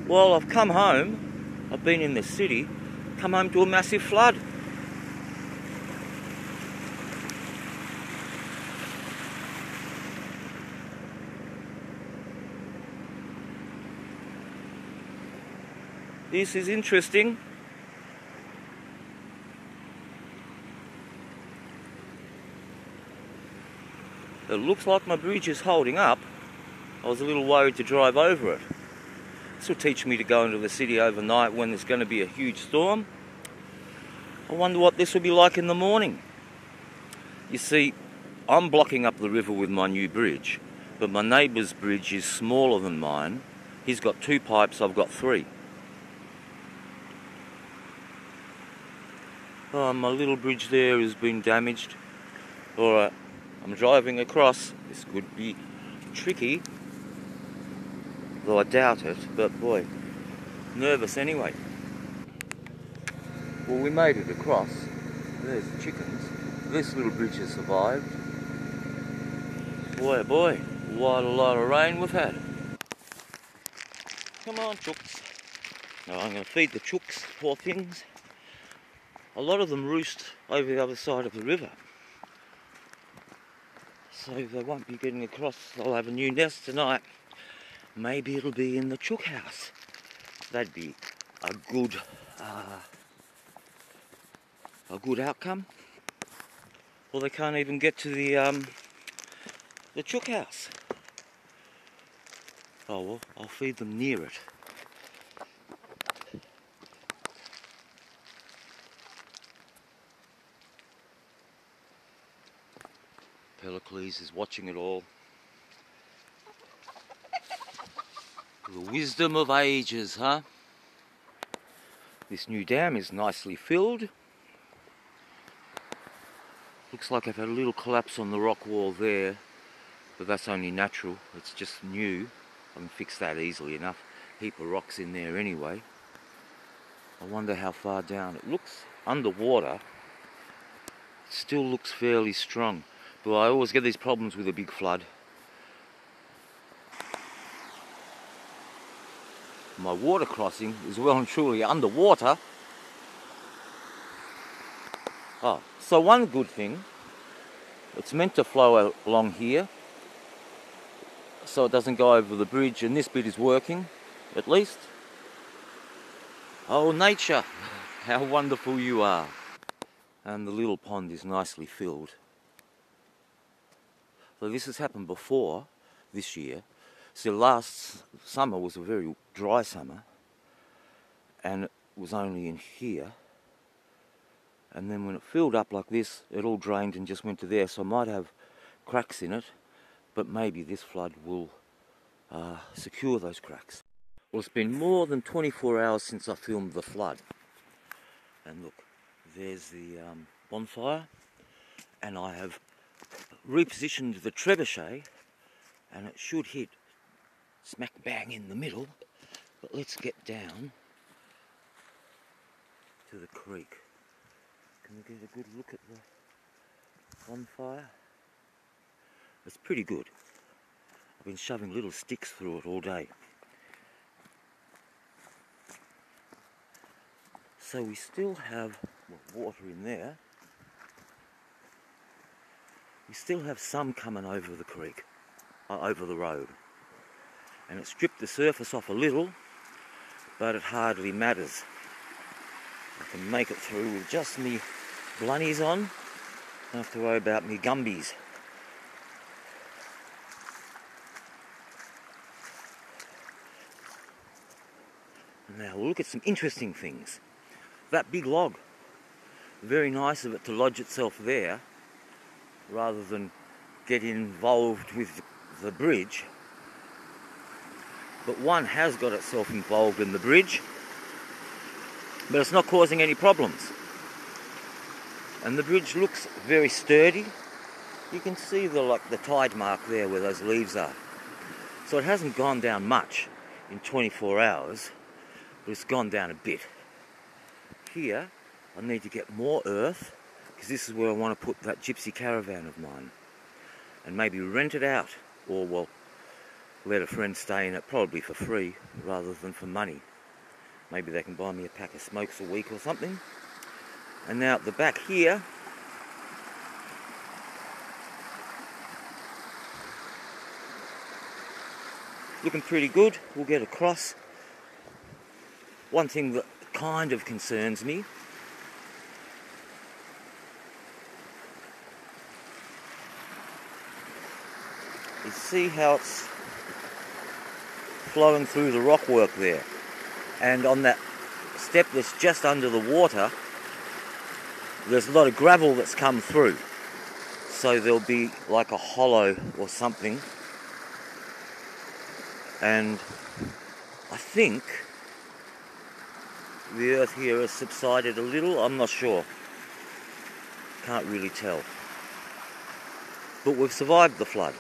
Well, I've come home, I've been in the city, come home to a massive flood. This is interesting. It looks like my bridge is holding up. I was a little worried to drive over it. This will teach me to go into the city overnight when there's going to be a huge storm. I wonder what this will be like in the morning. You see, I'm blocking up the river with my new bridge, but my neighbour's bridge is smaller than mine. He's got 2 pipes, I've got 3. Oh, my little bridge there has been damaged. Alright, I'm driving across. This could be tricky, though I doubt it, but boy, nervous anyway. Well, we made it across. There's the chickens. This little bridge has survived. Boy, oh boy, what a lot of rain we've had. Come on, chooks. Now I'm going to feed the chooks, poor things. A lot of them roost over the other side of the river, so they won't be getting across. They'll have a new nest tonight. Maybe it'll be in the chook house. That'd be a good outcome. Well, they can't even get to the chook house. Oh well, I'll feed them near it. Pericles is watching it all. The wisdom of ages, huh? This new dam is nicely filled. Looks like I've had a little collapse on the rock wall there, but that's only natural, it's just new. I can fix that easily enough. Heap of rocks in there anyway. I wonder how far down. It looks underwater. It still looks fairly strong. But I always get these problems with a big flood. My water crossing is well and truly underwater. Oh, so one good thing, it's meant to flow along here, so it doesn't go over the bridge, and this bit is working, at least. Oh, nature, how wonderful you are. And the little pond is nicely filled. So this has happened before, this year. So last summer was a very dry summer, and it was only in here. And then when it filled up like this, it all drained and just went to there. So I might have cracks in it, but maybe this flood will secure those cracks. Well, it's been more than 24 hours since I filmed the flood. And look, there's the bonfire, and I have repositioned the trebuchet, and it should hit smack bang in the middle. But let's get down to the creek. Can we get a good look at the bonfire? It's pretty good. I've been shoving little sticks through it all day. So we still have water in there. We still have some coming over the creek, over the road. And it stripped the surface off a little, but it hardly matters. I can make it through with just me blunnies on. Don't have to worry about me gumbies. Now we'll look at some interesting things. That big log, very nice of it to lodge itself there, rather than get involved with the bridge. But one has got itself involved in the bridge, but it's not causing any problems. And the bridge looks very sturdy. You can see the tide mark there where those leaves are. So it hasn't gone down much in 24 hours, but it's gone down a bit. Here, I need to get more earth, because this is where I want to put that gypsy caravan of mine, and maybe rent it out, or well, let a friend stay in it, probably for free rather than for money. Maybe they can buy me a pack of smokes a week or something. And now at the back here, looking pretty good. We'll get across. One thing that kind of concerns me is see how it's flowing through the rockwork there. And on that step that's just under the water, there's a lot of gravel that's come through. So there'll be like a hollow or something. And I think the earth here has subsided a little. I'm not sure. Can't really tell. But we've survived the flood.